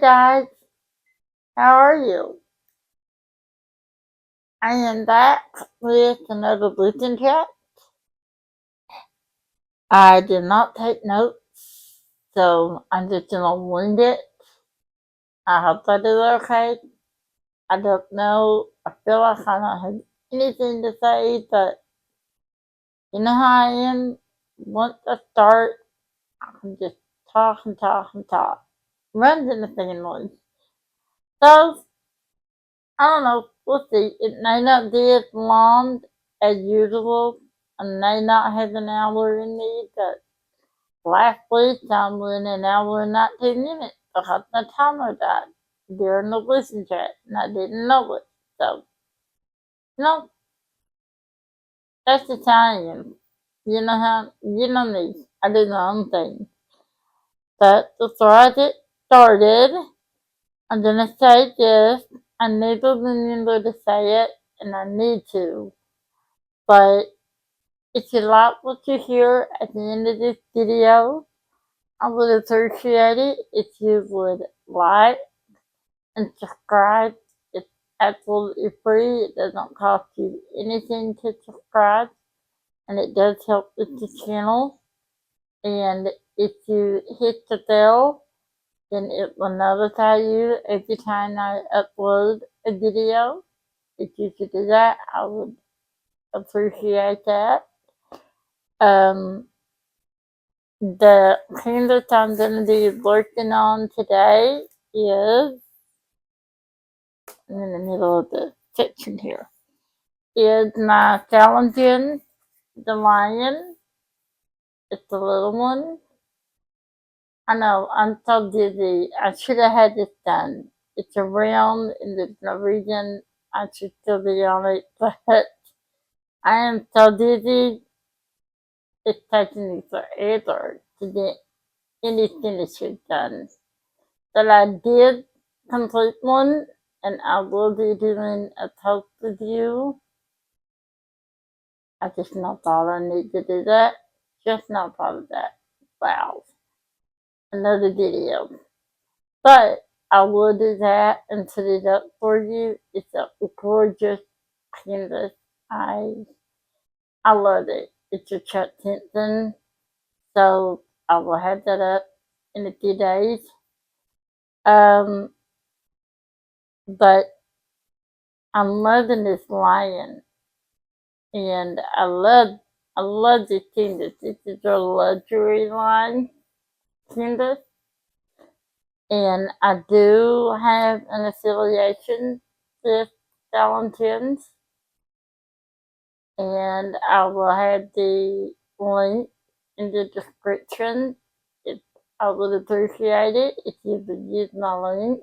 guys, how are you? I am back with another listen chat. I did not take notes, so I'm just gonna wing it. I hope I do okay. I don't know. I feel like I don't have anything to say, but you know how I am. Once I start, I can just talk and talk and talk. Runs in the family. So I don't know. We'll see. It may not be as long as usual. I may not have an hour in me, but last week I went an hour and 19 minutes because my timer died during the listen chat and I didn't know it. So, you know, that's the time. You know me. I do my own thing. But before I get started, I'm gonna say this. I need to remember to say it, and I need to. But if you like what you hear at the end of this video, I would appreciate it if you would like and subscribe. It's absolutely free. It doesn't cost you anything to subscribe, and it does help with the channel. And if you hit the bell, then it will notify you every time I upload a video. If you could do that, I would appreciate that. Um, The canvas I'm going to be working on today is, I'm in the middle of the section here, is my Salamandrian, the lion. It's a little one. I know, I'm so dizzy. I should have had this done. It's around and there's no reason I should still be on it, but I am so dizzy. It's taking me forever to get any finishes done. But I did complete one, and I will be doing a post review. I just not thought I need to do that. Just not thought of that. Wow. Another video. But I will do that and put it up for you. It's a gorgeous canvas. I love it. It's a Chuck Tinson. So I will have that up in a few days. Um, but I'm loving this lion. And I love this canvas. This is a luxury line canvas. And I do have an affiliation with Valentine's. And I will have the link in the description. If I would appreciate it if you would use my link.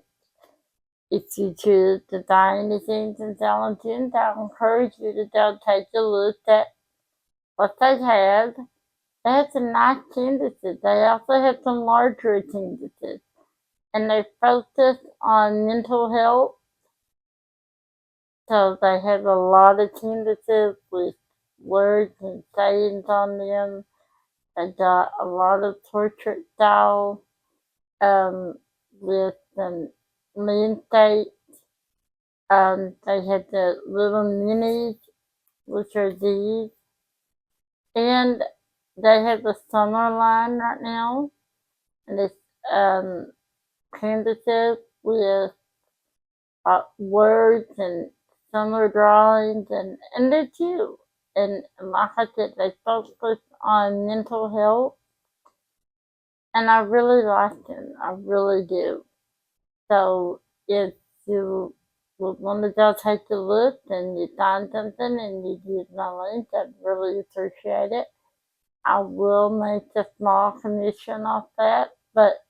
If you choose to buy anything from Valentine's, I encourage you to go take a look at what they have. They have some nice canvases. They also have some larger canvases. And they focus on mental health. So they have a lot of canvases with words and sayings on them. They got a lot of portrait style with some landscape. They have the little minis, which are these. And they have the summer line right now. And it's canvases with words and summer drawings, and they're cute. And like I said, they focus on mental health, and I really like them. I really do. So if you would want to go take a look and you find something and you use my link, I'd really appreciate it. I will make a small commission off that, but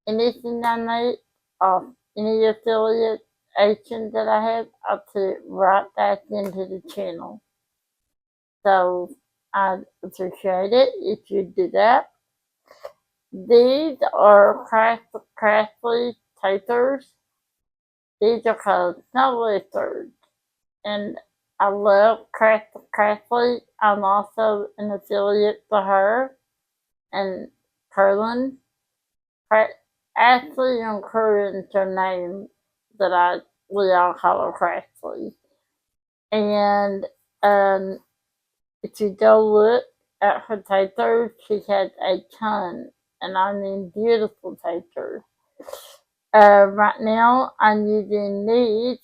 anything I make off any affiliate agent that I have, I'll put it right back into the channel. So I'd appreciate it if you do that. These are Craftsly tapers. These are called snow lizards. And I love Craftsly. I'm also an affiliate for her and Curlin. Ashley and Corinne's her name we all call her Crashly. And um, if you go look at her taters, she has a ton, and I mean beautiful taters. Right now, I'm using these,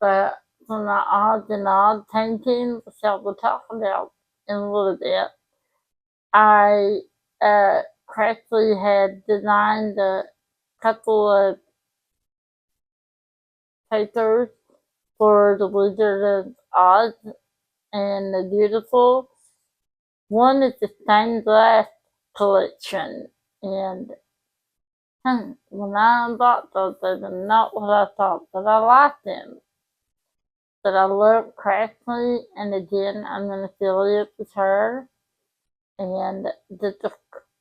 but for my odds and odd paintings, which I will talk about in a little bit, I correctly had designed a couple of papers for the Wizard of Oz and the Beautiful. One is the stained glass collection, and when I bought those, they were not what I thought, but I like them. But I love Craftsly, and again, I'm going to fill it with her. And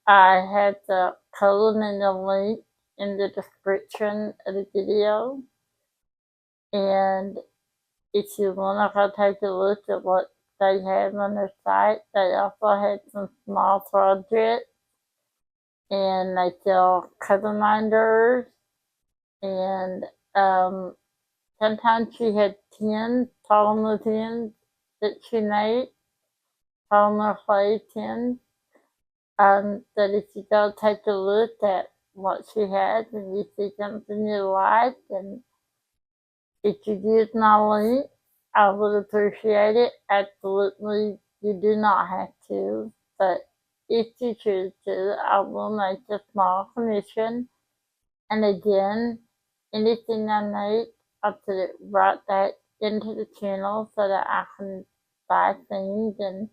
I had the code and the link in the description of the video. And if you want to go take a look at what they have on their site, they also had some small projects, and they sell cover minders, and sometimes she had tins, polymer tins that she made, polymer clay tins. That if you go take a look at what she has and you see something you like, and if you use my link, I would appreciate it. Absolutely, you do not have to, but if you choose to, I will make a small commission. And again, anything I make, I put it right back into the channel so that I can buy things and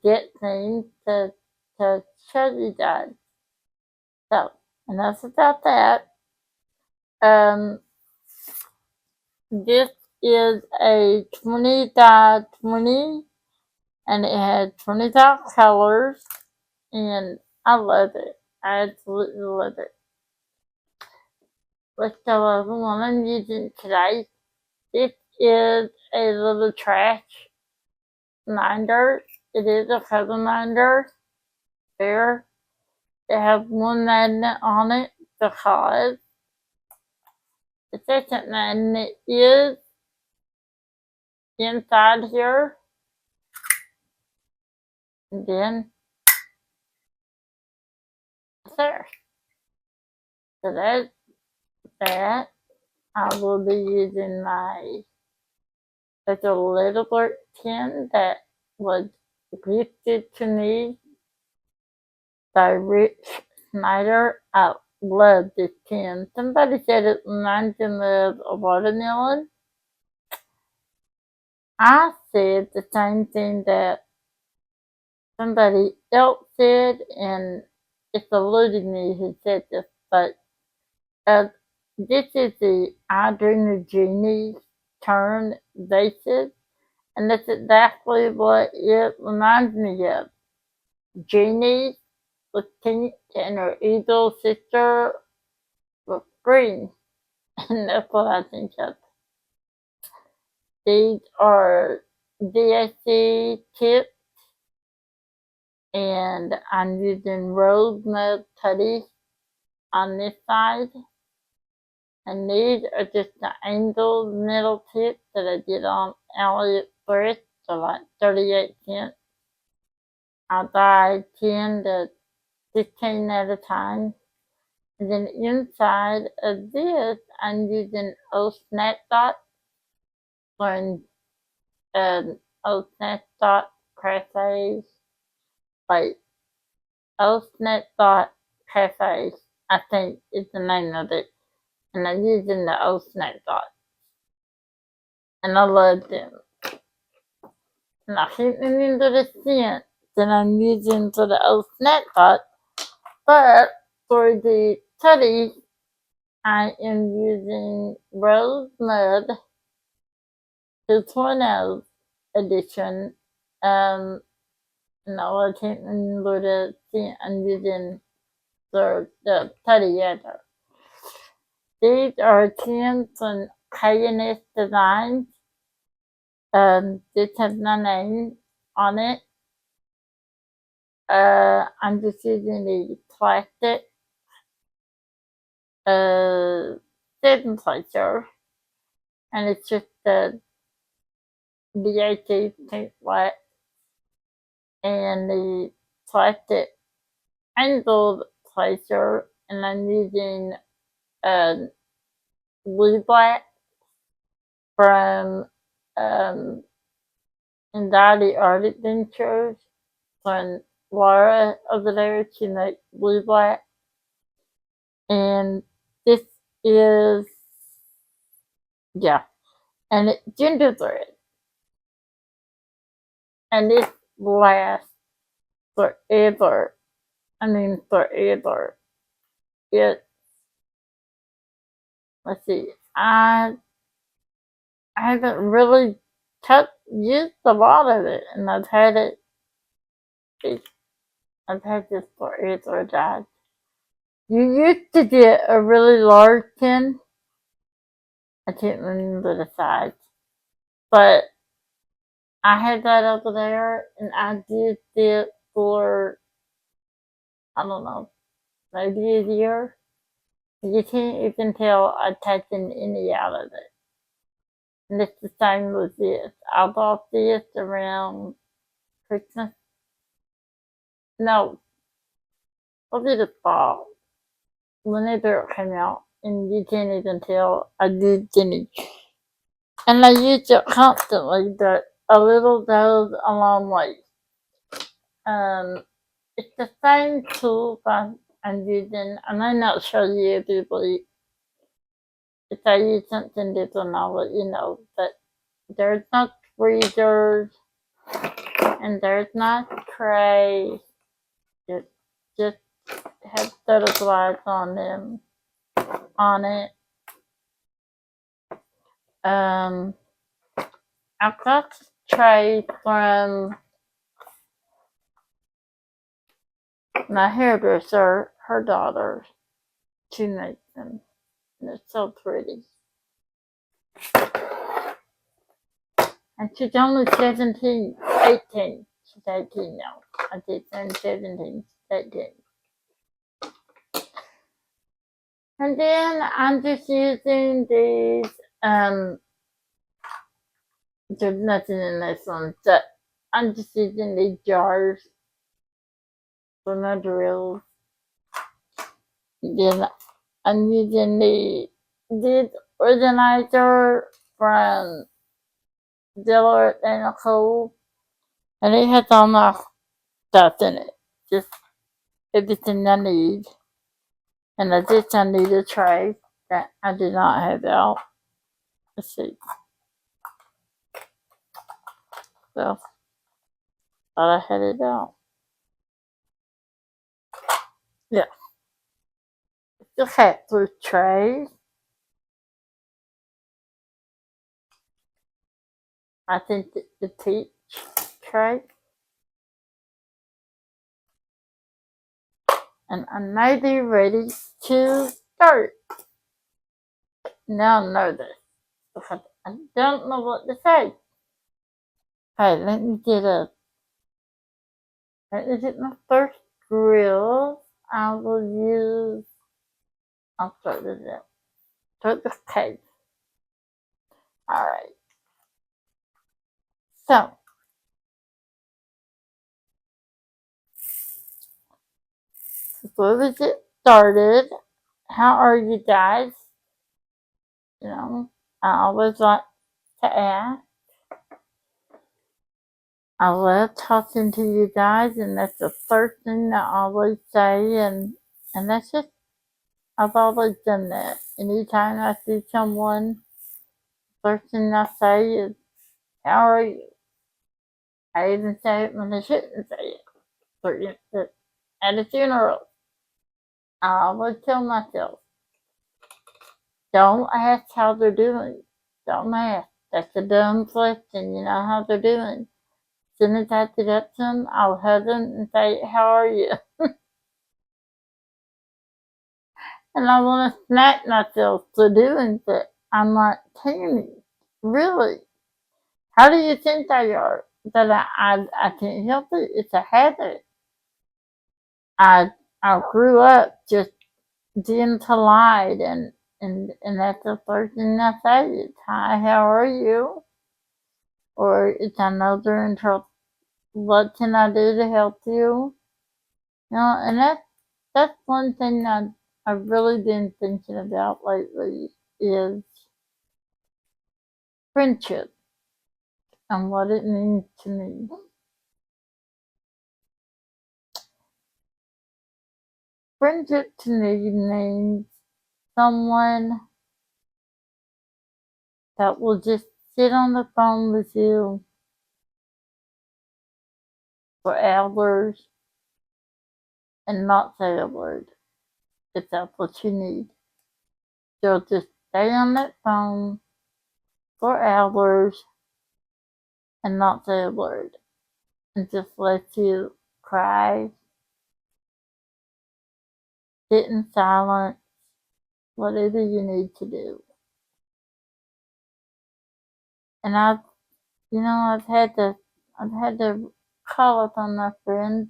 get things to show you guys. So, enough about that. Um, this is a 20 by 20, and it has 25 colors, and I love it. I absolutely love it. Let's go over what I'm using today. This is a little trash minder. It is a cover minder. There. They have one magnet on it because the second magnet is inside here. And then there. So that's that. I will be using there's a little bird tin that was gifted to me by Rich Snyder. I love this tin. Somebody said it reminds them of a watermelon. I said the same thing that somebody else said, and it's eluding me who said this, but uh, this is the I Dream of Genie turn basis, and that's exactly what it reminds me of. Genie was pink and her evil sister was green, and that's what I think of. These are DSC tips, and I'm using rose milk putty on this side. And these are just the angel metal tips that I did on AliExpress for like 38 cents. I buy 10 to 15 at a time. And then inside of this, I'm using old snap dot for old snap dot crafts, like old snap dot crafts, I think is the name of it. And I'm using the old snap dot. And I love them. And I keep meaning to the scent that I'm using for the old snap dot, but for the teddy, I am using Rose Mud 2.0 edition. No, I can't remember the scent I'm using for the teddy either. These are 10 from KNS Designs. This has my name on it. I'm just using the plastic a sitting pleasure, and it's just the BAT paint wax and the plastic angled pleasure, and I'm using a blue black from Anxiety Art Adventures from Laura over there. She makes blue black, and this is, yeah, and it's gingerbread, and this lasts forever. I mean, forever. It, let's see, I haven't really used a lot of it, and I've had this forever, guys. You used to get a really large tin. I can't remember the size, but I had that over there, and I did it for, I don't know, maybe a year. You can't even tell I've taken any out of it. And it's the same with this. I bought this around Christmas. No, was it a fall? Whenever it came out, and you can't even tell I did any. And I use it constantly, but a little goes a long way. It's the same tool I'm using. I may not show you everybody. If I use something different, I'll let you know. But there's no tweezers, and there's no tray. It just has butterflies on it. I got this tray from my hairdresser, her daughter. She makes them, and they're so pretty. And she's only 17, 18. She's 18 now. I did turn 17, 18. And then I'm just using these, there's nothing in this one, but I'm just using these jars for my drills. Then I'm using this organizer from Dillard and Nicole, and it has all my stuff in it. Just everything I need. And I need a tray that I did not have out. Let's see. Well, thought I had it out. Yeah. The cat food tray. I think the peach tray. And I may be ready to start. Now I know this. Because I don't know what to say. Okay, let me get my first grill. I will use, I'll start with that. Start with cake. Alright. So, before we get started, how are you guys? You know, I always like to ask. I love talking to you guys, and that's the first thing I always say, and that's just, I've always done that. Anytime I see someone, first thing I say is, how are you? I even say it when I shouldn't say it. For instance, at a funeral, I always tell myself, don't ask how they're doing. Don't ask. That's a dumb question. You know how they're doing. As soon as I get up to them, I'll hug them and say, how are you? And I want to smack myself for doing that. I'm like, Tammy, really? How do you think I are? That I can't help it. It's a habit. I I grew up just to light, and that's the first thing I say is, hi, how are you? Or it's another intro, what can I do to help you? You know, and that's one thing that I've really been thinking about lately is friendship and what it means to me. Friendship to me means someone that will just sit on the phone with you for hours and not say a word if that's what you need. They'll just stay on that phone for hours and not say a word and just let you cry, sit in silence, whatever you need to do. And I've had to call up on my friends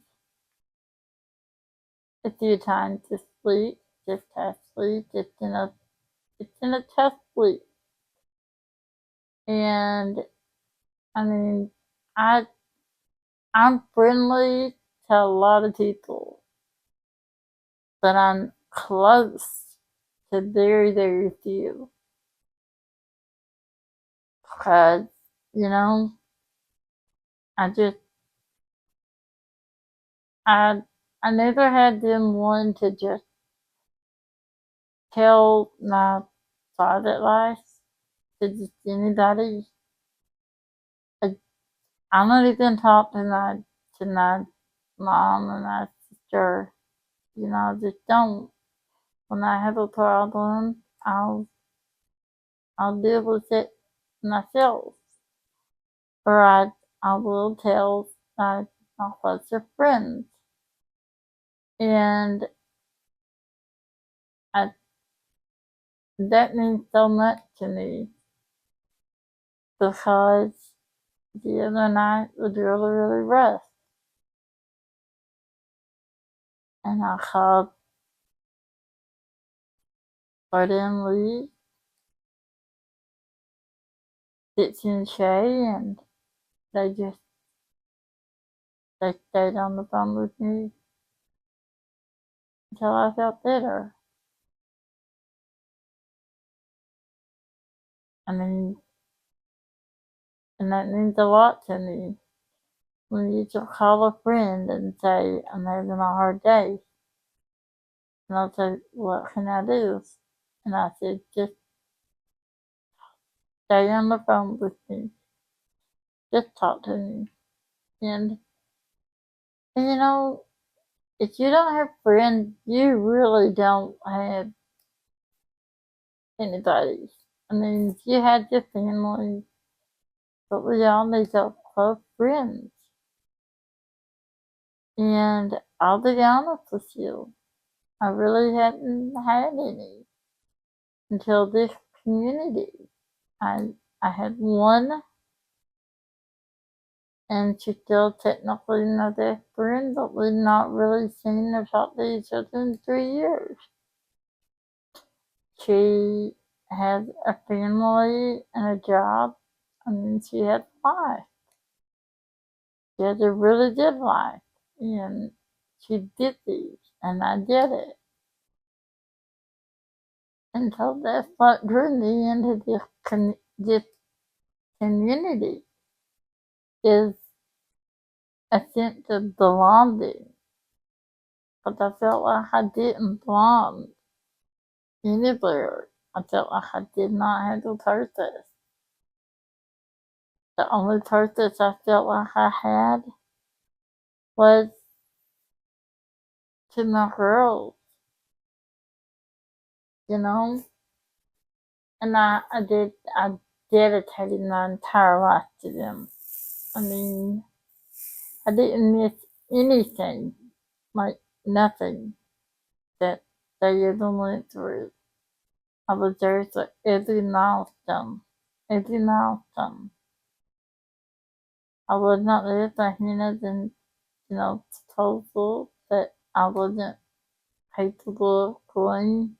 a few times to sleep, just have sleep, it's in a tough sleep. And I mean, I I'm friendly to a lot of people, but I'm close to very, very few. Because, you know, I just I I never had them one to just tell my private life to just anybody. I, I don't even talk to my mom and my sister. You know, I just don't. When I have a problem, I'll deal with it myself, or I will tell my closer friends, and I, that means so much to me because the other night was really, really rough, and I called Freddie and Lee, Dixie and Shay, and they just they stayed on the phone with me until I felt better. I mean, and that means a lot to me. When you just call a friend and say, I'm having a hard day, and I'll say, what can I do? And I said, just stay on the phone with me. Just talk to me. And, and you know, if you don't have friends, you really don't have anybody. I mean, if you had your family, but we all need those close friends. And I'll be honest with you, I really hadn't had any until this community. I had one, and she's still technically my best friend, but we've not really seen or talked to each other in 3 years. She has a family and a job. I mean, she has life. She has a really good life, and she's busy, and I get it. And so that's what drew me into this community is a sense of belonging. But I felt like I didn't belong anywhere. I felt like I did not have a purpose. The only purpose I felt like I had was to my girls, you know? And I dedicated my entire life to them. I mean, I didn't miss anything, like nothing that they ever went through. I was there for every milestone, every milestone. I was not there for Hannah's and, proposal that I wasn't people are going.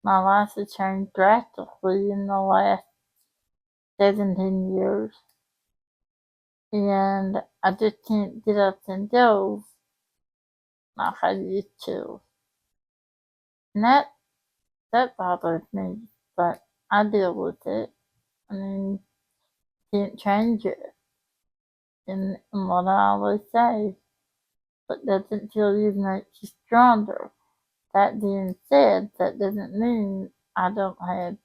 My life has changed drastically in the last 17 years. And I just can't get up and go like I used to. And that bothers me, but I deal with it. I mean, can't change it. And what I always say, what doesn't kill you makes you stronger. That being said, that doesn't mean I don't have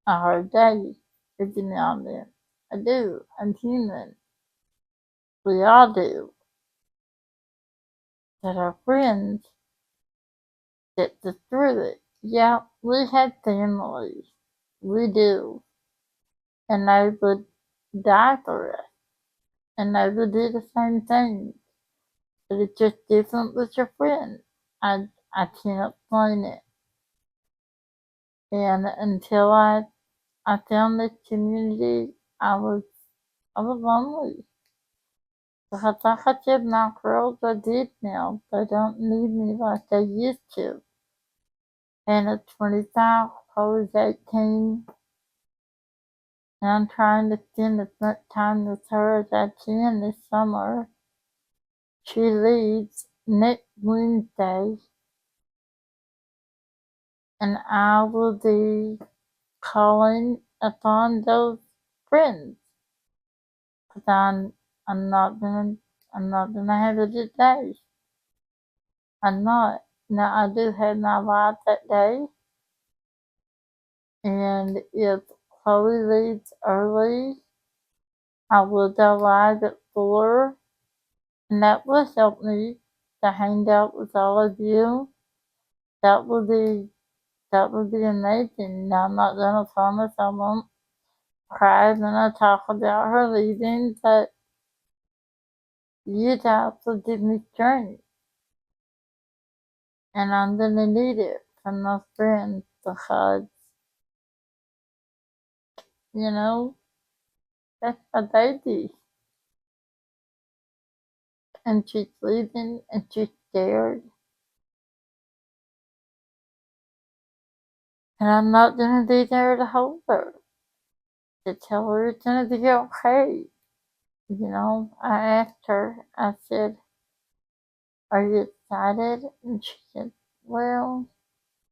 a hard day every now and then. I do. I'm human. We all do. But our friends get us through it. Yeah, we have families. We do. And they would die for us. And they would do the same thing. But it's just different with your friend. I can't explain it. And until I found this community, I was lonely. Because like I said, my girls are dead now. They don't need me like they used to. And at 25, I was 18, and I'm trying to spend as much time with her as I can this summer. She leaves next Wednesday, and I will be calling upon those friends. Because I'm not gonna have it today. I'm not. Now I do have my life that day, and if Chloe leaves early, I will go live at 4, and that will help me to hang out with all of you. That will be amazing. Now I'm not gonna promise I won't cry when I talk about her leaving, but you guys will give me strength, and I'm gonna need it from my friends because you know that's my baby, and she's leaving, and she's scared, and I'm not gonna be there to hold her, to tell her it's gonna be okay. I asked her, I said, "Are you excited?" And she said, "Well,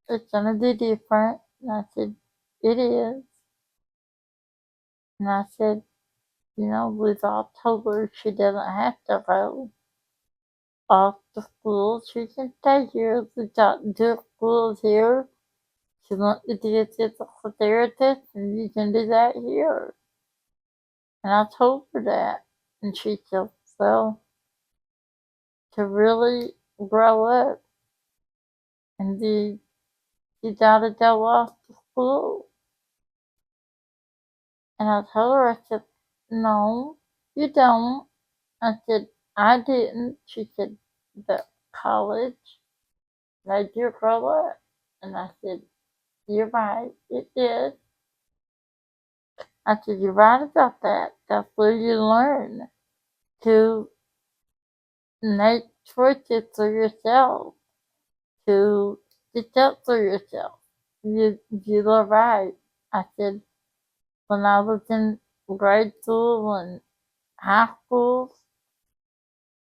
it's gonna be different." And I said, "It is." And I said, we've all told her she doesn't have to go off to school. She can stay here. We've got good schools here. She wants to be a physical therapist, and you can do that here. And I told her that. And she said, "Well, to really grow up and be, you gotta go off to school." And I told her, I said, "No, you don't." I said, "I didn't." She said, "But college made you grow up." And I said, "You're right, it did." I said, "You're right about that. That's where you learn to make choices for yourself, to stick up for yourself. You are right." I said, "When I was in grade school and high school,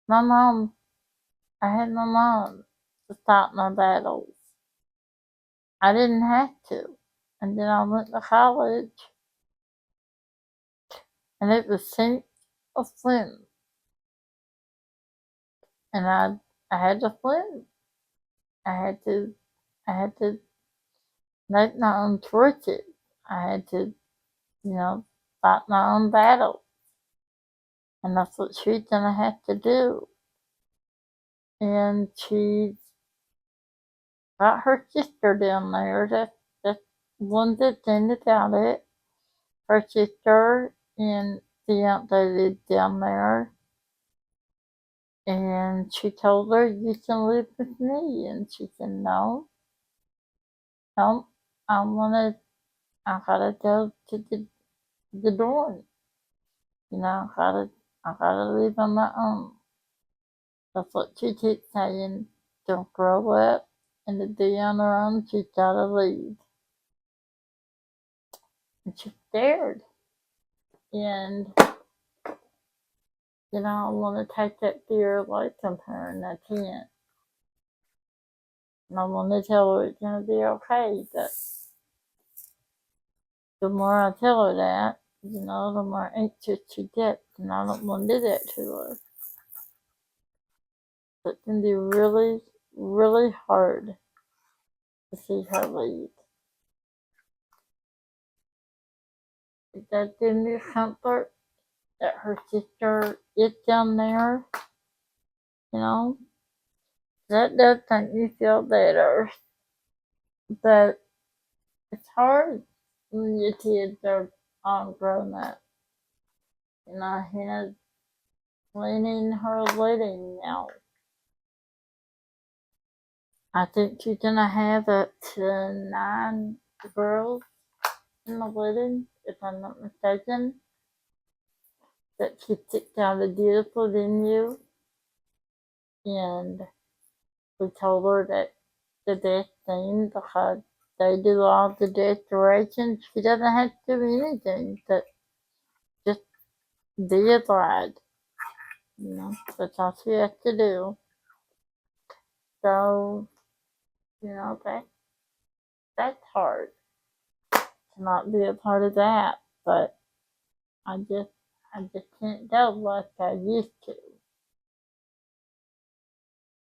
my mom, I had my mom to stop my battles. I didn't have to." And then I went to college, and it was sink or swim. And I had to swim. I had to, I had to make my own choices. I had to, fight my own battle. And that's what she's gonna have to do. And she's got her sister down there. That's one good thing about it. Her sister and fiance live down there. And she told her, "You can live with me." And she said, "No, no, I gotta go to the dorm. I gotta live on my own." That's what she keeps saying. to grow up and to be on her own. She's got to leave. And she's scared. And, I want to take that fear away from her, and I can't. And I want to tell her it's going to be okay, but the more I tell her that, the more anxious she gets, and I don't want to do that to her. It can be really, really hard to see her leave. It does give me comfort that her sister is down there, that does make me feel better. But it's hard when your kids are all grown up. He's letting her wedding now. I think she's gonna have up to 9 girls in the wedding, if I'm not mistaken. That she picked out a beautiful venue, and we told her that the best thing, because they do all the decorations, she doesn't have to do anything, but just be a bride. That's all she has to do. So, that's hard to not be a part of that, but I just can't go like I used to.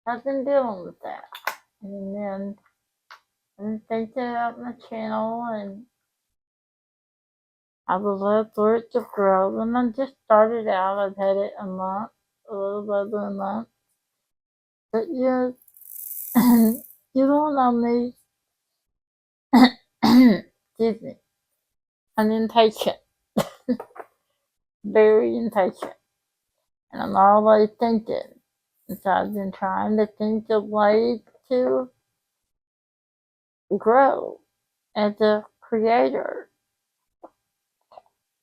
I've been dealing with that. And then I've been thinking about my channel, and I would love for it to grow. And I just started out, I've had it a month, a little over a month. But you don't know me. Excuse me. I'm impatient. Very impatient. And I'm always thinking. And so I've been trying to think of ways to grow as a creator.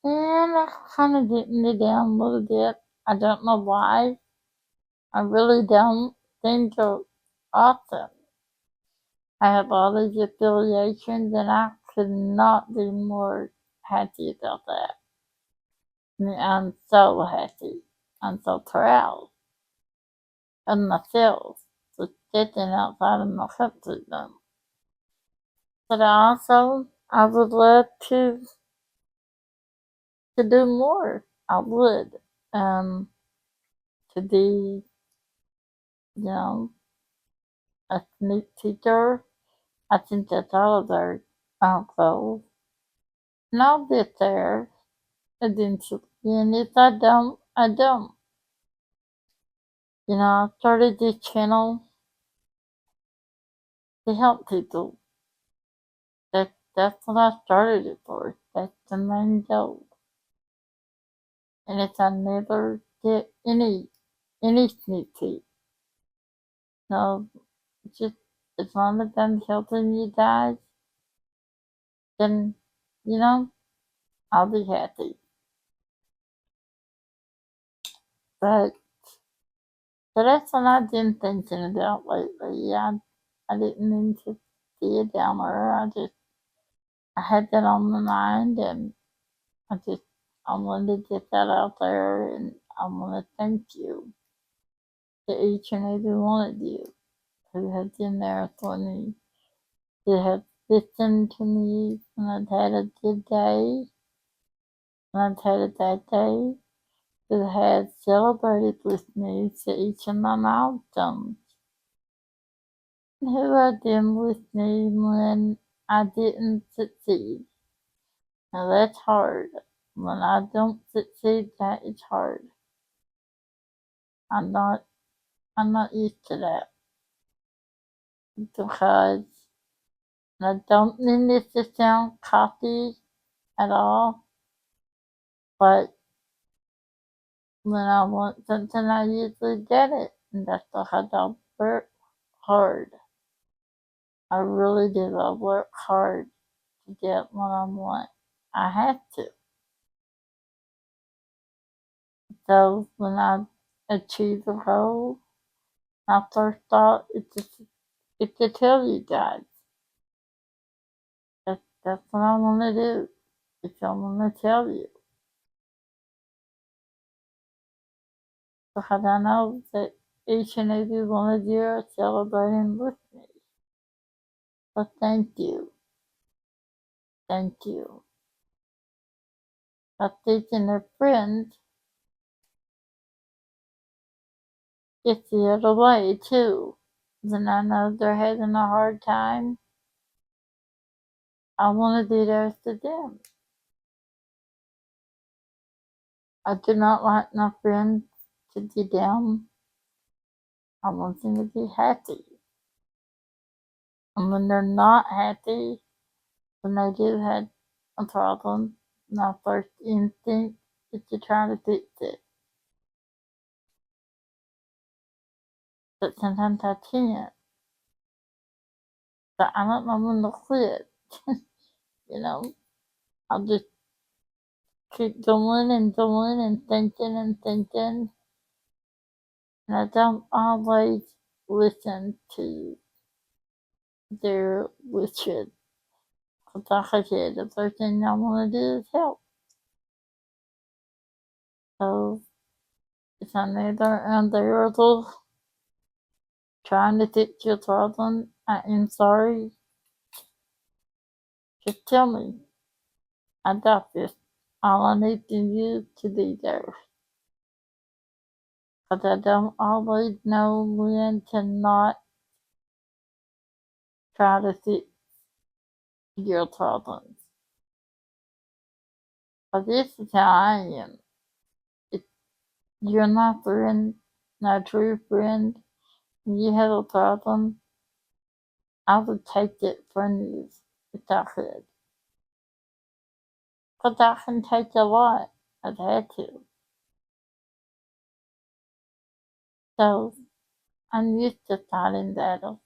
And I kind of getting it down a little bit. I don't know why. I really don't. Things are awesome. I have all these affiliations, and I could not be more happy about that. I'm so happy. I'm so proud of myself for stepping outside of my comfort zone. But I would love to do more. I would. To be, a neat teacher. I think that's all of our goals. And I'll get there eventually. And if I don't, I don't. I started this channel to help people. That's what I started it for. That's the main goal. And if I never get any sneak peek, no, just as long as I'm helping you guys, then I'll be happy. But so that's what I've been thinking about lately. I didn't mean to be a downer. I had that on my mind, and I wanted to get that out there, and I want to thank you to each and every one of you who have been there for me, who have listened to me when I've had a good day, when I've had a bad day, who have celebrated with me for each of my milestones, and who have been with me when I didn't succeed. Now that's hard. When I don't succeed, that is hard. I'm not used to that, because I don't mean this to sound cocky at all, but when I want something, I usually get it, and that's because I work hard. I really do. I work hard to get what I want. I have to. So when I achieve a goal, My first thought is to tell you guys. That's what I want to do. It's I want to tell you. Because I know that each and every one of you are celebrating with me. So thank you. Thank you. I'm teaching their friends it's the other way too. Then I know they're having a hard time. I want to do theirs to them. I do not like my friends to be down. I want them to be happy. And when they're not happy, when they do have a problem, my first instinct is to try to fix it. But sometimes I can't. But I don't know when to quit. You know, I'll just keep going and going and thinking and thinking. And I don't always listen to their wishes. Because like I said, the first thing I want to do is help. So if I know they're unbearable, trying to fix your problem, I am sorry. Just tell me. I got this. All I need you to be there. Because I don't always know when to not try to fix your problems. But this is how I am. If you're my friend, my true friend, and you have a problem, I would take it from you if I could. Because I can take a lot. I've had to. So I'm used to fighting battles.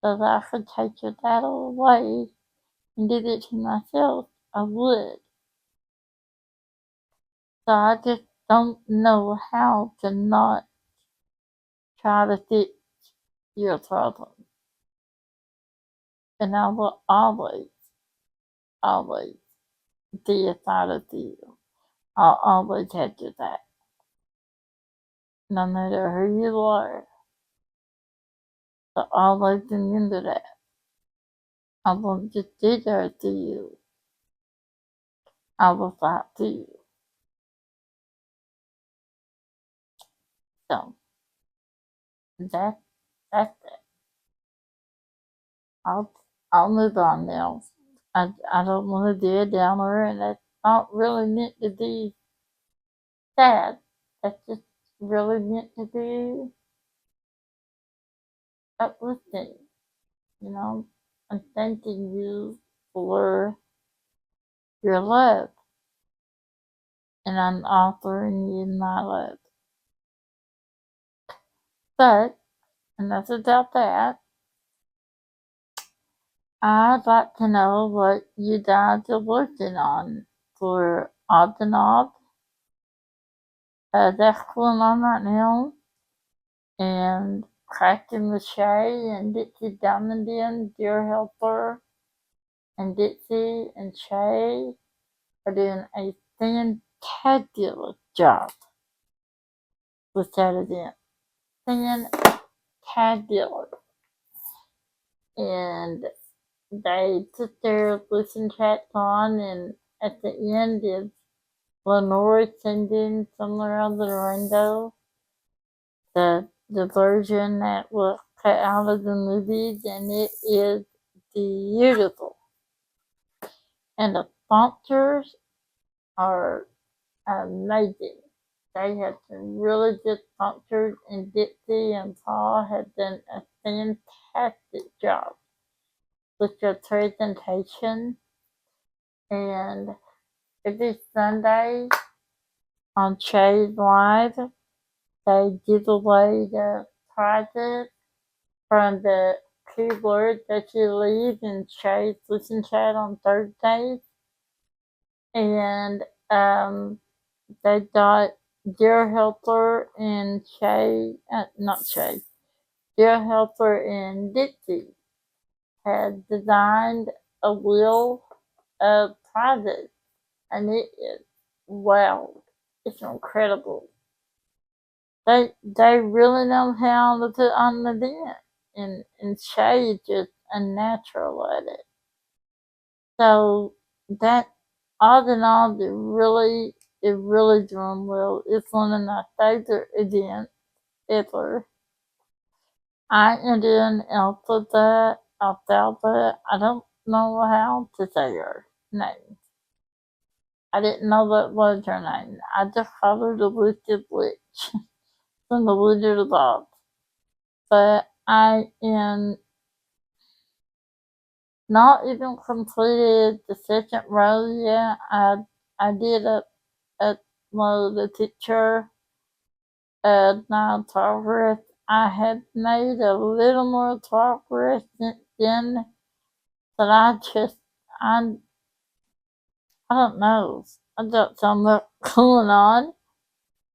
So if I could take your battle away and give it to myself, I would. So I just don't know how to not try to fix your problem. And I will always, always be a side of you. I'll always have your back. No matter who you are. So always remember that. I won't just be there to you. I will fight for you. So that's it. I'll I'll move on now. I don't want to do a downer, and that's not really meant to be sad. That's just really meant to be uplifting. You know, I'm thanking you for your love, and I'm offering you my love. But enough about that. I'd like to know what you guys are working on for Obdanob. That's going on right now. And Crackton with Shay and Dixie Diamond in, Dear Helper, and Dixie and Shay are doing a fantabulous job with that event. Fantabulous. And they put their listen chats on, and at the end is Lenore singing Somewhere Over the Rainbow, the version that was cut out of the movies, and it is beautiful. And the sponsors are amazing. They have some really good sponsors, and Dixie and Paul have done a fantastic job with their presentation. And every Sunday on Shade Live, they give away the prizes from the keyword that you leave in Shay's Listen Chat on Thursdays. And they got Dear Helper and not Shay, Dear Helper and Dixie had designed a wheel of prizes, and it is wow, it's incredible. They really know how to put on the dent, and Shay is just a natural at it. So that all in all, it really doing well. It's one of my favorite events ever. I ended in Alfalfa. I don't know how to say her name. I didn't know that was her name. I just called her the Wicked Witch from the Wizard of Oz. But I am not even completed the second row yet. I did upload a picture of my progress. I had made a little more progress since then, but I I don't know. I got so much going on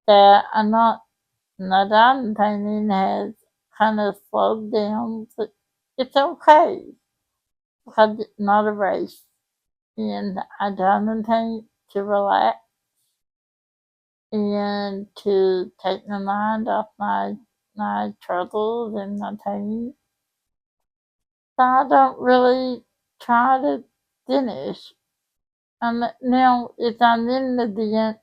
that I'm painting has kind of slowed down, but it's okay because it's not a race. And I diamond paint to relax and to take my mind off my troubles and my pain. So I don't really try to finish. Now, if I'm in the dent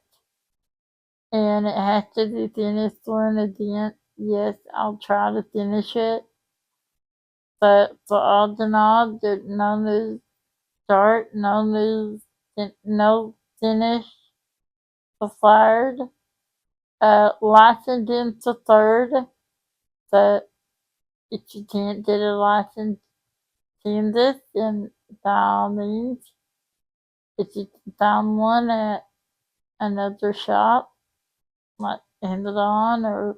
and it has to be finished for an event, yes, I'll try to finish it. But for odds and odds, there's no new start, no finish required. License into third, but if you can't get a license in this, then by all means, if you can find one at another shop, like Amazon or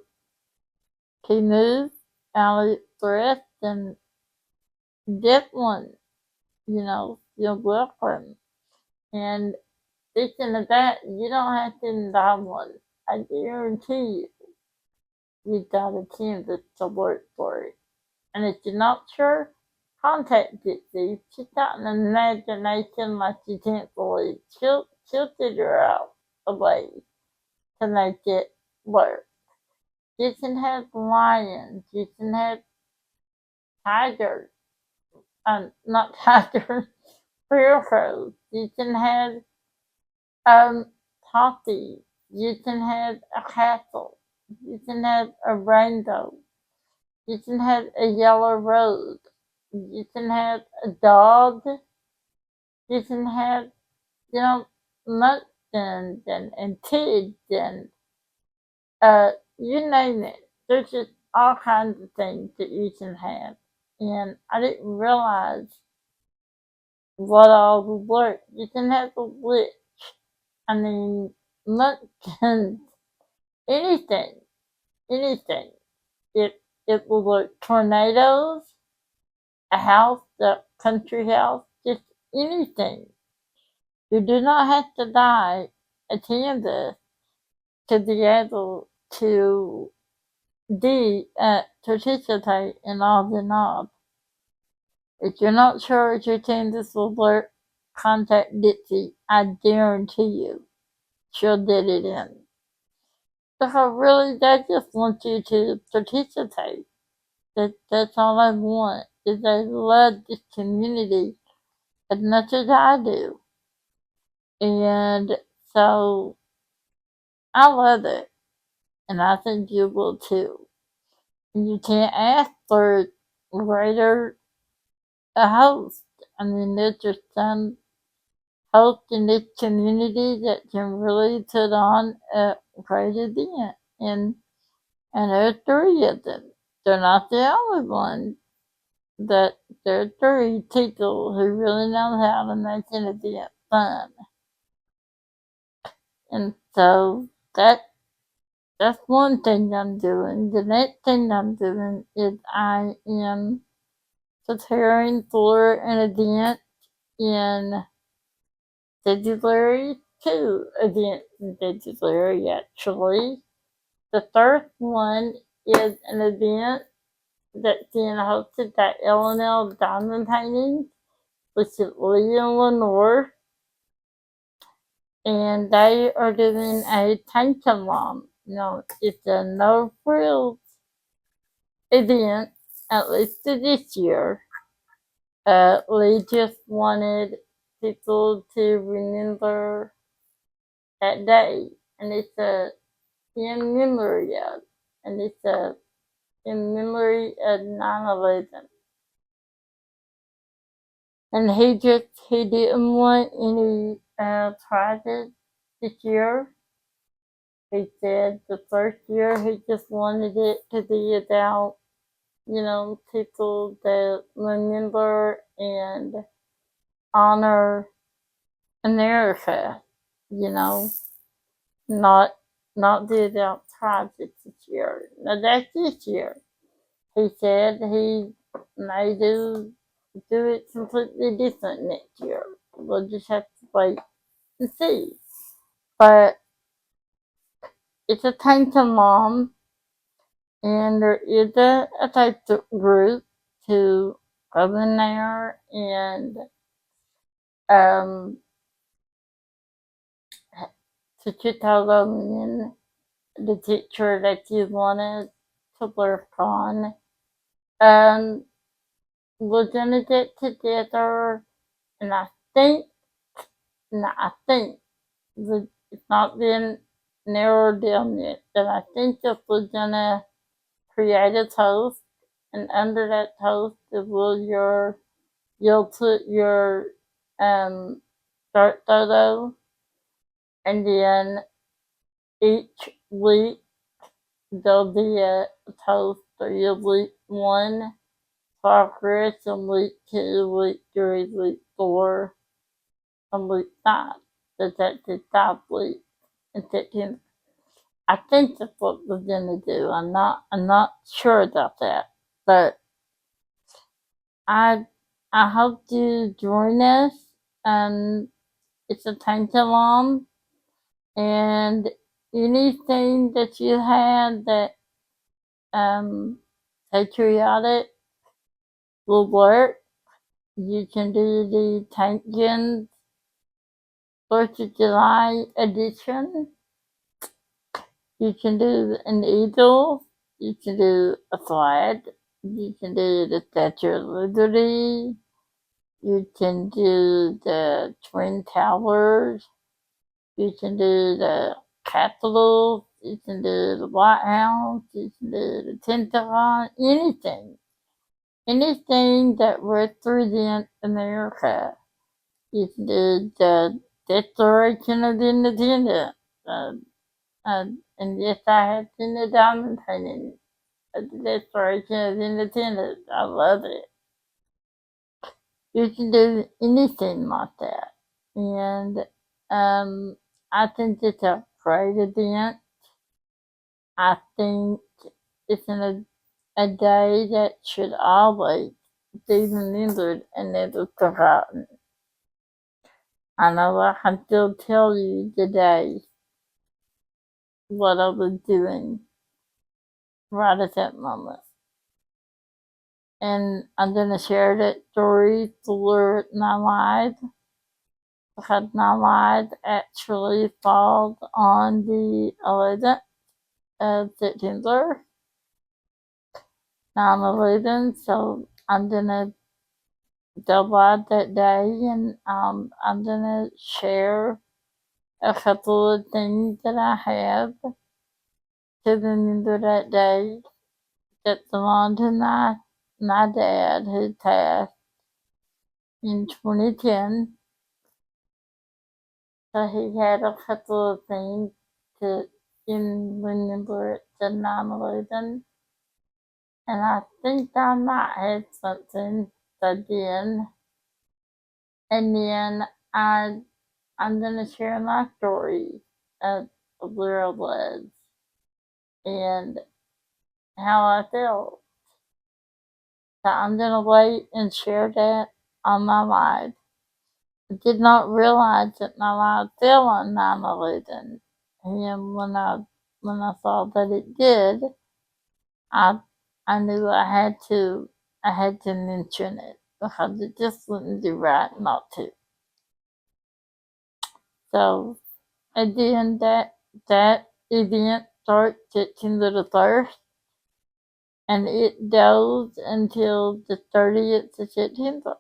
Temu, AliExpress, then get one. You're welcome. And speaking of that, you don't have to buy one. I guarantee you got a team to work for it. And if you're not sure, contact Dixie. She's got an imagination like you can't believe. She'll figure out a way to make it work. You can have lions, you can have tigers, not tigers, scarecrows. You can have Poppy. You can have a castle. You can have a rainbow. You can have a yellow rose. You can have a dog. You can have, you know, nuts and pigs and you name it. There's just all kinds of things that you can have. And I didn't realize what all would work. You can have a witch. I mean, nuts anything, anything. It will work. Tornadoes, a house, a country house, just anything. You do not have to die a Kansas to be able to participate in all the knobs. If you're not sure if your Kansas will work, contact Dixie. I guarantee you she'll get it in. Because really, they just want you to participate. That's all I want. Is they love this community as much as I do. And so I love it. And I think you will too. And you can't ask for greater a host. I mean, there's just some hosts in this community that can really put on a great event. And there's three of them. They're not the only ones. That there are three people who really know how to make an event fun. And so that's one thing I'm doing. The next thing I'm doing is I am preparing for an event in February two events in digital area actually. The third one is an event that's being hosted at L&L Diamond Painting, which is Lee, Lenore, and they are doing a tantalum. It's a no frills event, at least this year. Lee just wanted people to remember that day, and it's a in memory of, and it's a in memory of 9/11. And he didn't want any prizes this year. He said the first year he just wanted it to be about, people that remember and honor America, you know, not not be about prizes this year. Now that's this year. He said he may do it completely different next year. We'll just have to wait and see. But it's a time to mom, and there is a Facebook group to go in there and um, to tell them the teacher that you wanted to work on. Um, we're gonna get together, and think, I think it's not been narrowed down yet, but I think if we're gonna create a toast, and under that toast you'll put your start photo, and then each week there'll be a toast for your week one progress, and week two, week three, week four, and week five. So that's the 5 weeks in September. I think that's what we're gonna do. I'm not sure about that, but I I hope you join us. Um, it's a tantalum, and anything that you had that patriotic will work. You can do the Tank 4th of July edition. You can do an eagle. You can do a flag. You can do the Statue of Liberty. You can do the Twin Towers. You can do the Capitol. You can do the White House. You can do the Pentagon. Anything. Anything that represents America. You can do the Declaration of Independence. And yes, I have seen the diamond painting of the Declaration of Independence. I love it. You can do anything like that. And I think it's a great event. I think it's a day that should always be remembered and never forgotten. I know I can still tell you today what I was doing right at that moment. And I'm gonna share that story through my life, because my life actually falls on the 11th of September, 9/11. So I'm gonna go by that day, and I'm gonna share a couple of things that I have to remember that day that belonged to my dad, who passed in 2010. So he had a couple of things to in remember the 9/11, and I think I might have something again. And then I'm gonna share my story of where I was and how I felt. So I'm gonna wait and share that on my live. I did not realize that my life fell on 9/11, and when I saw that it did, I I knew I had to mention it because it just wouldn't be right not to. So again, that event starts September the 1st, and it goes until the 30th of September.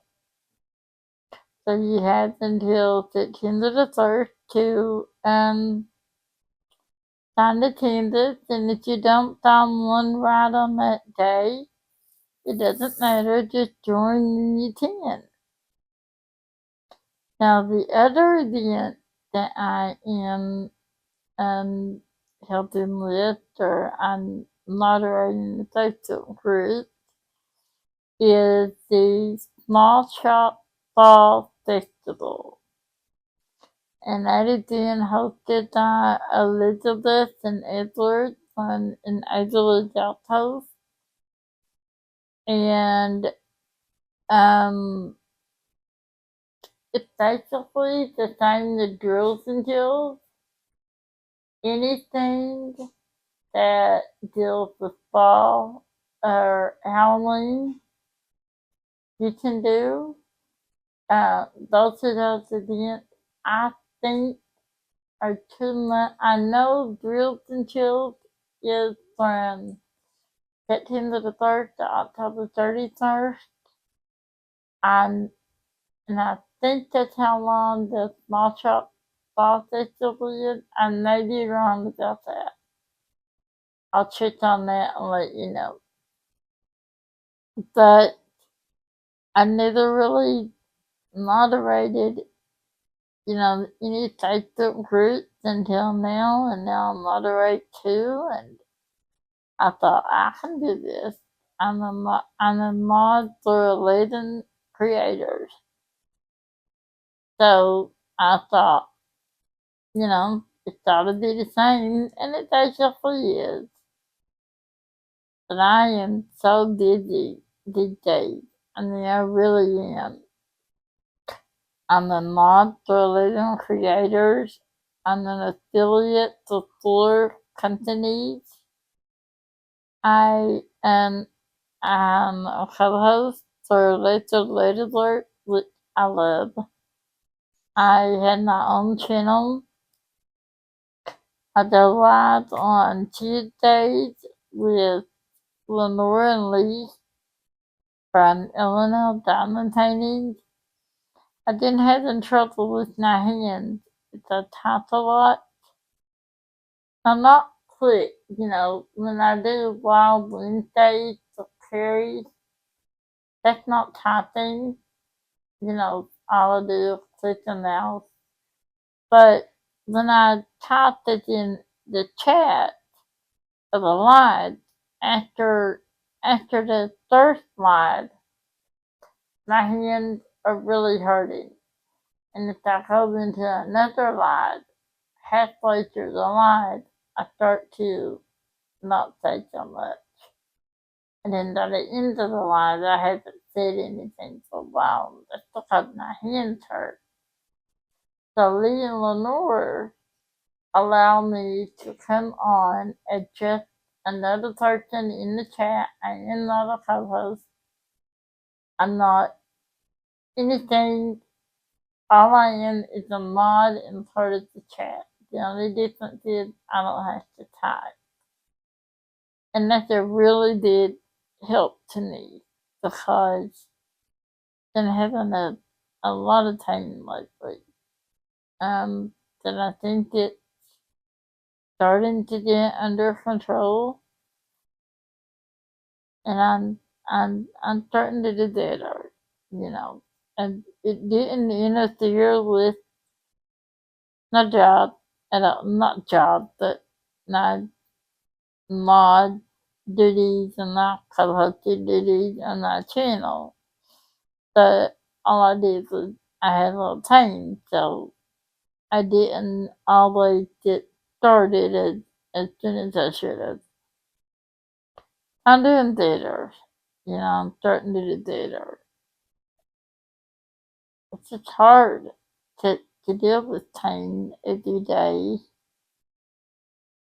So you have until September the 1st to sign attendance, and if you don't find one right on that day, it doesn't matter, just join and you can. Now, the other event that I am um, helping with, or I'm moderating the Facebook group, is the Small Shop Fall Festival. And that is being hosted by Elizabeth and Edward in Edward's Outpost. And um, it's basically the same the drills and deals. Anything that deals with fall or Halloween you can do. Both of those events, I think, are 2 months. I know Drills and Chills is from September the 3rd to October 31st. And, and I think that's how long the Small Shop Fall Festival is. I may be wrong about that. I'll check on that and let you know. But I never really moderated, any Facebook groups until now, and now I moderate too. And I thought I can do this. I'm a mod for 11 creators, so I thought, it ought to be the same, and it basically is. But I am so busy these days. I mean, I really am. I'm a mod for Living Creators. I'm an affiliate for 4 companies. I'm a co-host for Later Alert, which I love. I had my own channel. I go live on Tuesdays with Lenore and Lee from Illinois Diamond Painting. I've been having trouble with my hands. It's a type a lot. I'm not quick, when I do Wild Wednesdays for Carrie, that's not typing, all I do is click the mouse. But when I type it in the chat of the slide, after the third slide, my hands are really hurting. And if I go into another slide, halfway through the slide, I start to not say so much. And then by the end of the slide, I haven't said anything for a while. That's because my hands hurt. So Lee and Lenore allow me to come on as just another person in the chat. I am not a co-host. I'm not anything. All I am is a mod and part of the chat. The only difference is I don't have to type. And that's a really big help to me because I've been having a lot of time lately. That I think it's starting to get under control, and I'm starting to do better, and it didn't interfere with my job at all, not job, but my mod duties and my co-hosting duties on my channel. But all I did was I had a little time, so I didn't always get started as soon as I should have. I'm doing better. I'm starting to do better. it's just hard to deal with pain every day.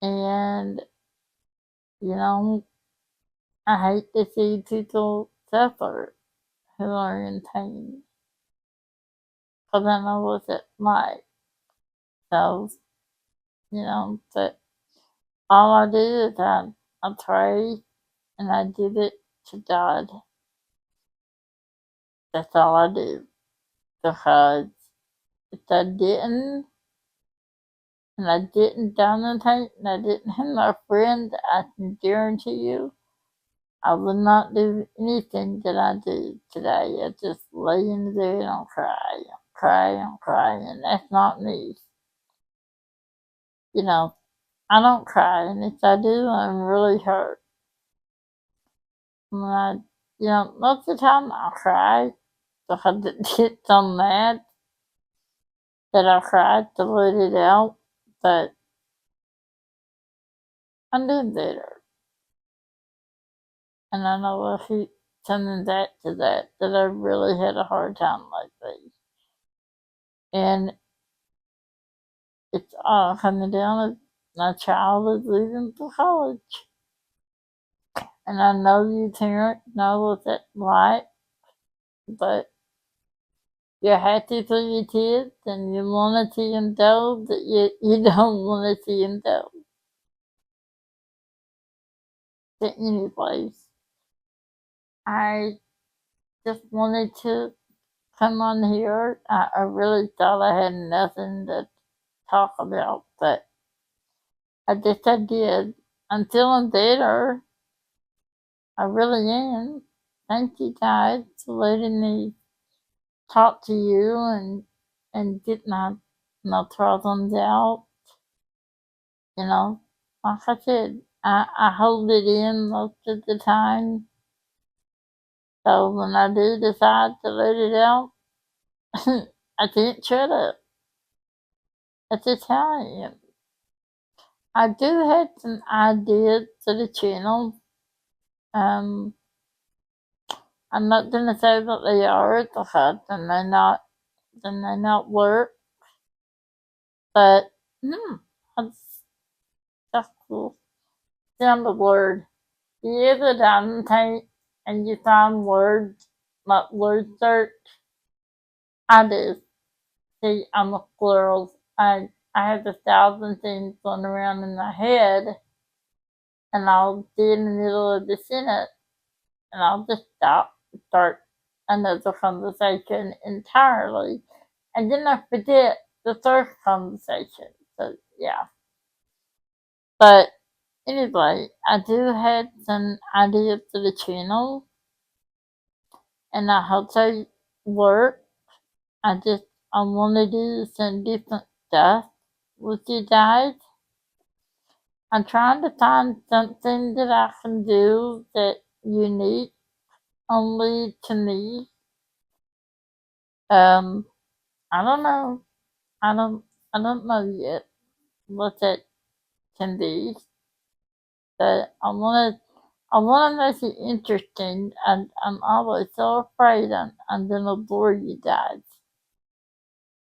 And, you know, I hate to see people suffer who are in pain because I know what it's like. So, but all I do is I pray and I give it to God. That's all I do. Because if I didn't, and I didn't dominate, and I didn't have my friend, I can guarantee you I would not do anything that I do today. I just lay in the bed and cry, and that's not me. You know, I don't cry, and if I do, I'm really hurt. When most of the time I cry because it gets so mad that I cried to let it out, but I'm doing better. And I know if you coming back to that I really had a hard time lately. And it's all coming down to my child is leaving for college. And I know you parents know what that's like, but you're happy for your kids and you want to see them go, but you don't want to see them go. But anyways, I just wanted to come on here. I really thought I had nothing to talk about, but I guess I did. I'm feeling better. I really am. Thank you guys for letting me talk to you and get my problems out. Like I said, I hold it in most of the time. So when I do decide to let it out, I can't shut up. That's just how I am. I do have some ideas for the channel. Um, I'm not gonna say that they are because they may not work. But that's that's cool. Down the word. You ever annotate and you find words like word search? I do. See, I'm a squirrel. I have 1,000 things going around in my head, and I'll be in the middle of the sentence, and I'll just stop and start another conversation entirely, and then I forget the first conversation. So yeah, but anyway, I do have some ideas for the channel, and I hope they work. I want to do some different stuff with you guys. I'm trying to find something that I can do that unique only to me. Um, I don't know. I don't. I don't know yet what that can be, but I want to make it interesting, and I'm always so afraid I'm gonna bore you guys.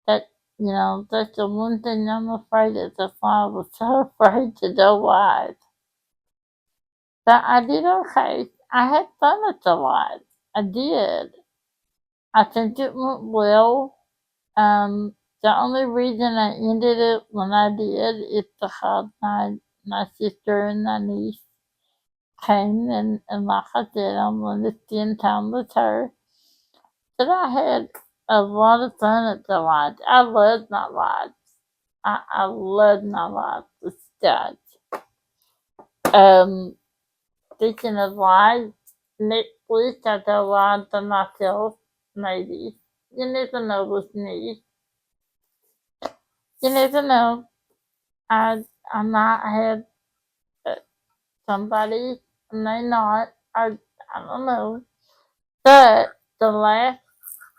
That that's the one thing I'm afraid of. That's why I was so afraid to go live. But I did okay. I had fun at the live. I did. I think it went well. The only reason I ended it when I did is because my sister and my niece came and like I said, I'm going to spend time with her. But I had a lot of fun at the lodge. I loved my lodge. I loved my lodge with studs. Um, Speaking of lodge, next week I go live by myself, maybe. You never know with me. You never know. I might have uh, somebody, I may not. I don't know. But the last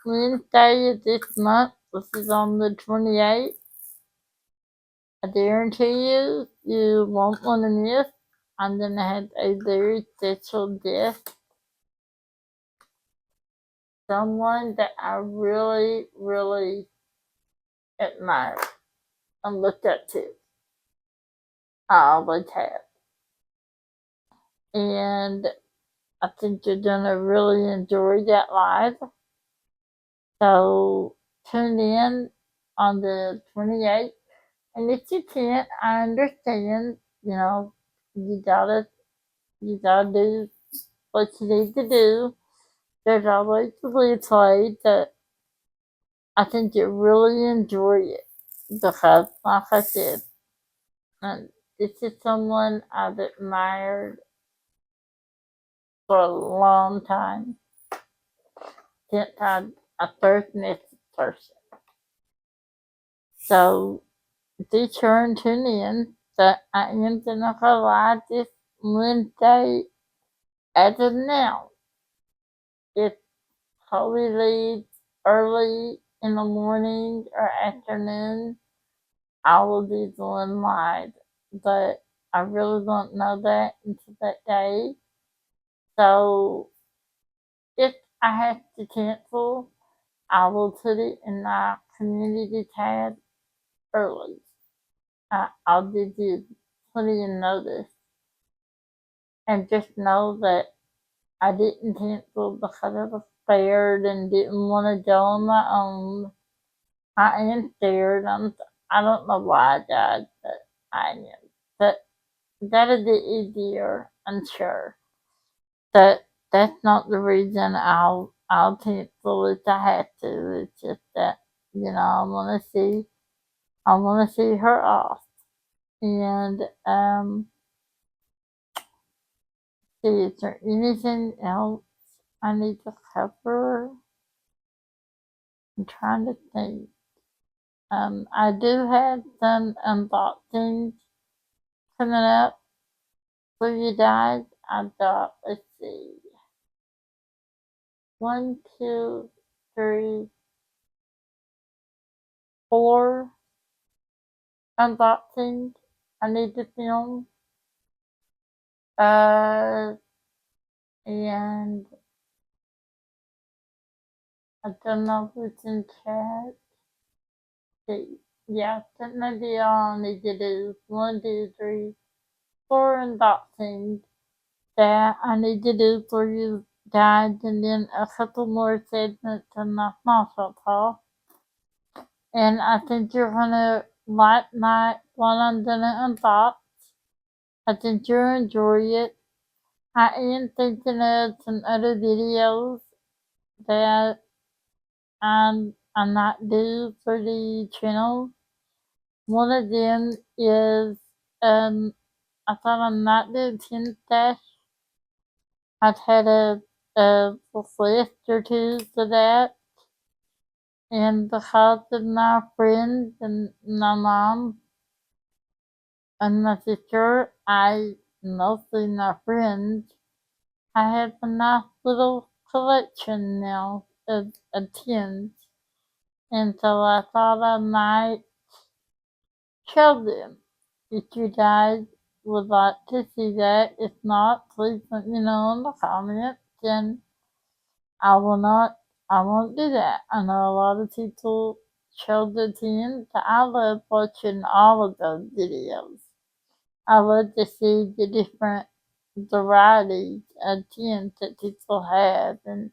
Wednesday of this month, which is on the 28th, I guarantee you won't want to miss. I'm gonna have a very special guest. someone that I really, really admire and looked up to. I always have. And I think you're gonna really enjoy that live. So tune in on the 28th. And if you can't, I understand, you gotta you gotta do what you need to do. There's always the replay that I think you really enjoy it because, like I said, this is someone I've admired for a long time since I first met this person. So be sure and tune in that I am gonna go live this Wednesday as of now. If Chloe leaves early in the morning or afternoon, I will be going live. But I really don't know that until that day. So if I have to cancel, I will put it in my community tab early. I'll give you plenty of notice. And just know that I didn't cancel because I was scared and didn't want to go on my own. I am scared. I don't know why I died, but I am. But that'll be easier, I'm sure. But that's not the reason I'll cancel if I have to. It's just that, I wanna see her off. And see, is there anything else I need to cover? I'm trying to think. I do have some unboxings coming up for you guys. I've got, let's see, one, two, three, four unboxings I need to film. Uh, and I don't know who's in chat. See, yeah, that may be all I need to do. One, two, three, four unboxings that I need to do for you guys, and then a couple more segments in my sponsor call. And I think you're gonna like my what I'm gonna unbox. I think you'll enjoy it. I am thinking of some other videos that I'm not due for the channel. One of them is I thought I'm not doing 10 stash. I've had a request or two for that. And because of my friends and my mom and my sister, mostly my friends, I have a nice little collection now of tins. And so I thought I might show them. If you guys would like to see that, if not, please let me know in the comments and I will not, I won't do that. I know a lot of people show the tins. I love watching all of those videos. I love to see the different varieties of tins that people have and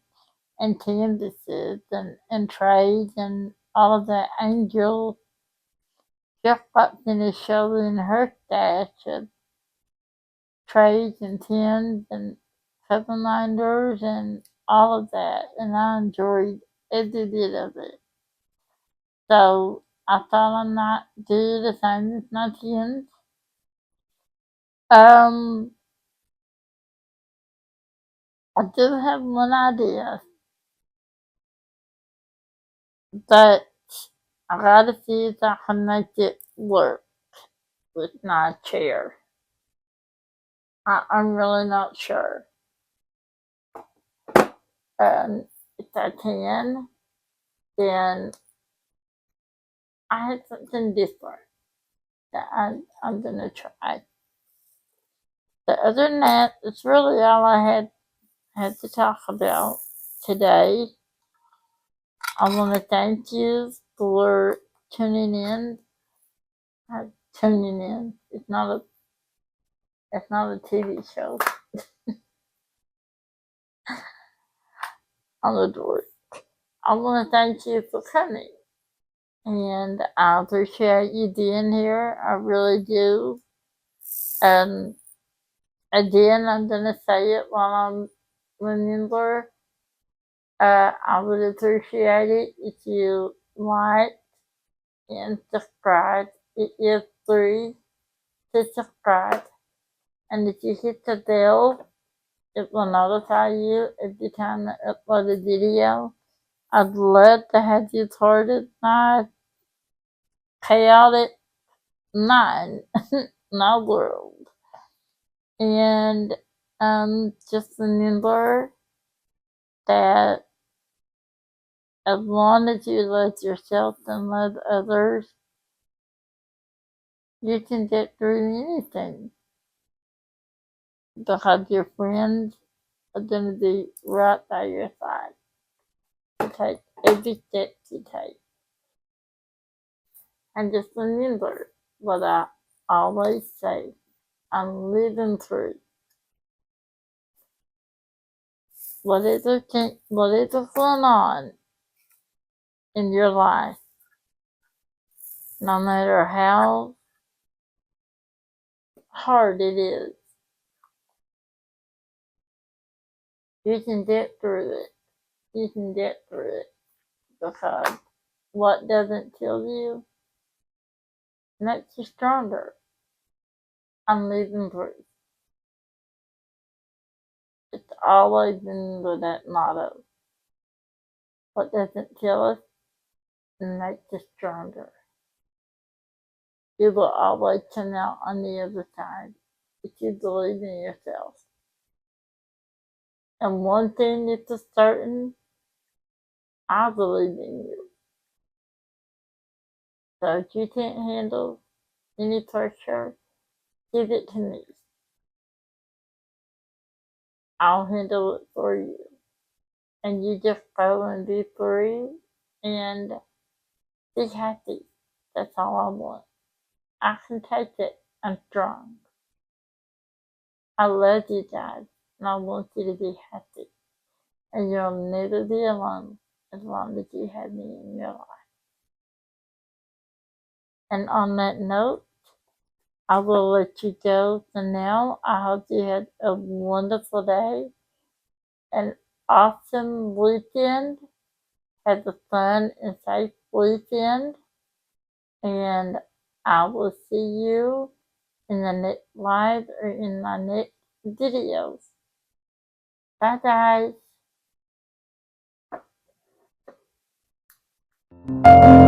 canvases and trays and all of that. Angel just got finished showing her stash of trays and tins and cup reminders and all of that, and I enjoyed every bit of it. So I thought I might do the same with my tins. Um, I do have one idea, but I gotta see if I can make it work with my chair. I'm really not sure. If I can, then I have something different that I'm gonna try. But other than that, it's really all I had to talk about today. I want to thank you for tuning in. Tuning in. It's not a TV show. On the door. I want to thank you for coming. And I appreciate you being here. I really do. And again, I'm going to say it while I'm remember. I would appreciate it if you like and subscribe. It is free to subscribe. And if you hit the bell, it will notify you every time I upload a video. I'd love to have you part of my chaotic mind, my world. And just remember that as long as you love yourself and love others, you can get through anything because your friends are going to be right by your side to take every step you take. And just remember what I always say, I'm living through whatever's going on in your life, no matter how hard it is, you can get through it. You can get through it because what doesn't kill you makes you stronger. I'm living through. It's always been with that motto. What doesn't kill us makes us stronger. You will always come out on the other side if you believe in yourself. And one thing is for certain, I believe in you. So if you can't handle any pressure, give it to me. I'll handle it for you. And you just go and be free and be happy. That's all I want. I can take it. I'm strong. I love you guys, and I want you to be happy. And you'll never be alone as long as you have me in your life. And on that note, I will let you go for now. I hope you had a wonderful day, an awesome weekend. Have a fun and safe weekend. And I will see you in the next live or in my next videos. Bye guys.